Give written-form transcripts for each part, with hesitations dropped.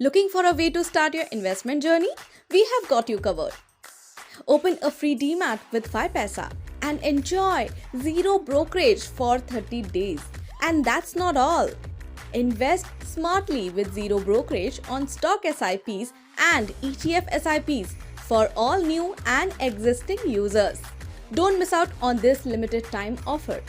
Looking for a way to start your investment journey? We have got you covered. Open a free Demat with 5paisa and enjoy zero brokerage for 30 days. And that's not all. Invest smartly with zero brokerage on stock SIPs and ETF SIPs for all new and existing users. Don't miss out on this limited time offer.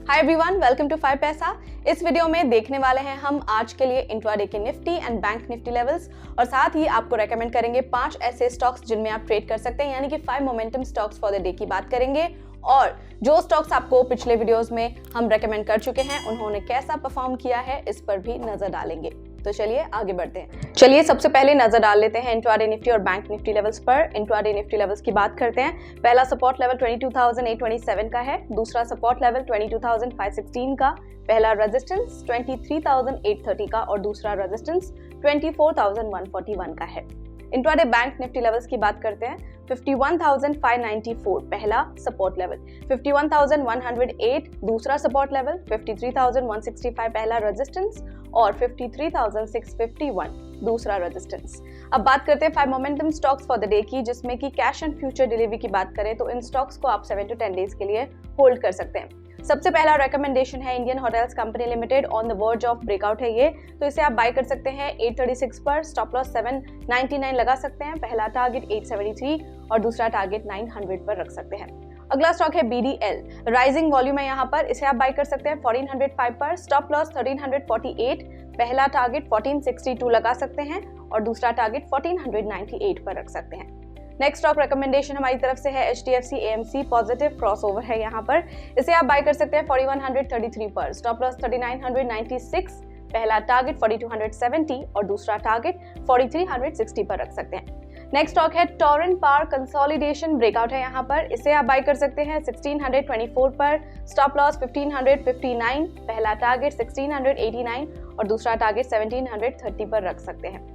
Hi everyone, welcome to 5paisa। इस video में देखने वाले हैं हम आज के लिए intraday के Nifty and bank Nifty levels और साथ ही आपको रेकमेंड करेंगे 5 ऐसे स्टॉक्स जिनमें आप ट्रेड कर सकते हैं, यानी कि 5 momentum stocks for the day की बात करेंगे। और जो स्टॉक्स आपको पिछले वीडियोस में हम रेकमेंड कर चुके हैं उन्होंने कैसा परफॉर्म किया है इस पर भी नजर डालेंगे। तो चलिए आगे बढ़ते हैं। चलिए सबसे पहले नजर डाल लेते हैं इंट्राडे निफ्टी और बैंक निफ्टी लेवल्स पर। इंट्राडे निफ्टी लेवल्स की बात करते हैं। पहला सपोर्ट लेवल 22,827 का है, दूसरा सपोर्ट लेवल 22,516 का, पहला रेजिस्टेंस 23,830 का और दूसरा रेजिस्टेंस 24,141 का है। इंट्राडे बैंक निफ्टी लेवल्स की बात करते हैं। 51,594 पहला सपोर्ट लेवल, 51,108 दूसरा सपोर्ट लेवल, 53,165 पहला रेजिस्टेंस और 53,651 दूसरा रेजिस्टेंस। अब बात करते हैं 5 momentum stocks for the day की, जिसमें कि कैश एंड फ्यूचर डिलीवरी की बात करें तो इन स्टॉक्स को आप 7 to 10 डेज के लिए होल्ड कर सकते हैं। सबसे पहला रेकमेंडेशन है Indian hotels company limited, on the verge of breakout है ये, तो इसे आप बाय कर सकते हैं 836 पर, स्टॉप लॉस 799 लगा सकते हैं, पहला टारगेट 873 और दूसरा टारगेट 900 पर रख सकते हैं। अगला स्टॉक है BDL, राइजिंग वॉल्यूम है यहाँ पर, इसे आप बाय कर सकते हैं 1405 पर, स्टॉप लॉस 1348, पहला टारगेट 1462 लगा सकते हैं और दूसरा टारगेट 1498 पर रख सकते हैं। नेक्स्ट स्टॉक रिकमेंडेशन हमारी तरफ से है HDFC AMC, पॉजिटिव क्रॉसओवर है यहाँ पर, इसे आप बाय कर सकते हैं 4133 पर, स्टॉप लॉस 3996, पहला टारगेट 4270 और दूसरा टारगेट 4360 पर रख सकते हैं। नेक्स्ट स्टॉक है टोरेंट पावर, कंसोलिडेशन ब्रेकआउट है यहाँ पर, इसे आप बाय कर सकते हैं 1624 पर, स्टॉप लॉस 1559, पहला टारगेट 1689 और दूसरा टारगेट 1730 पर रख सकते हैं।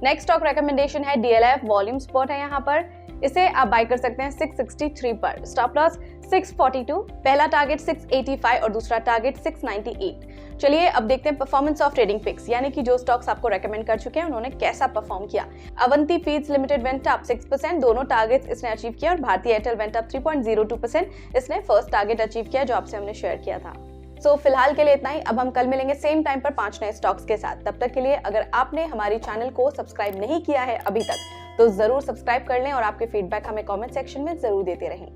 नेक्स्ट स्टॉक रिकमेंडेशन है DLF, वॉल्यूम स्पॉट है यहाँ पर, इसे आप बाय कर सकते हैं 663 पर, स्टॉप लॉस 642, पहला टारगेट 685 और दूसरा टारगेट 698। चलिए अब देखते हैं परफॉर्मेंस ऑफ ट्रेडिंग पिक्स, यानी कि जो स्टॉक्स आपको रेकमेंड कर चुके हैं उन्होंने कैसा परफॉर्म किया। Avanti feeds limited went up 6%, दोनों टारगेट्स इसने अचीव किया, और भारतीय एयरटेल वेंट अप 3.02%, इसने फर्स्ट टारगेट अचीव किया जो आपसे हमने शेयर किया था। सो फिलहाल के लिए इतना ही। अब हम कल मिलेंगे सेम टाइम पर 5 नए स्टॉक्स के साथ। तब तक के लिए अगर आपने हमारी चैनल को सब्सक्राइब नहीं किया है अभी तक तो जरूर सब्सक्राइब कर लें और आपके फीडबैक हमें कमेंट सेक्शन में जरूर देते रहें।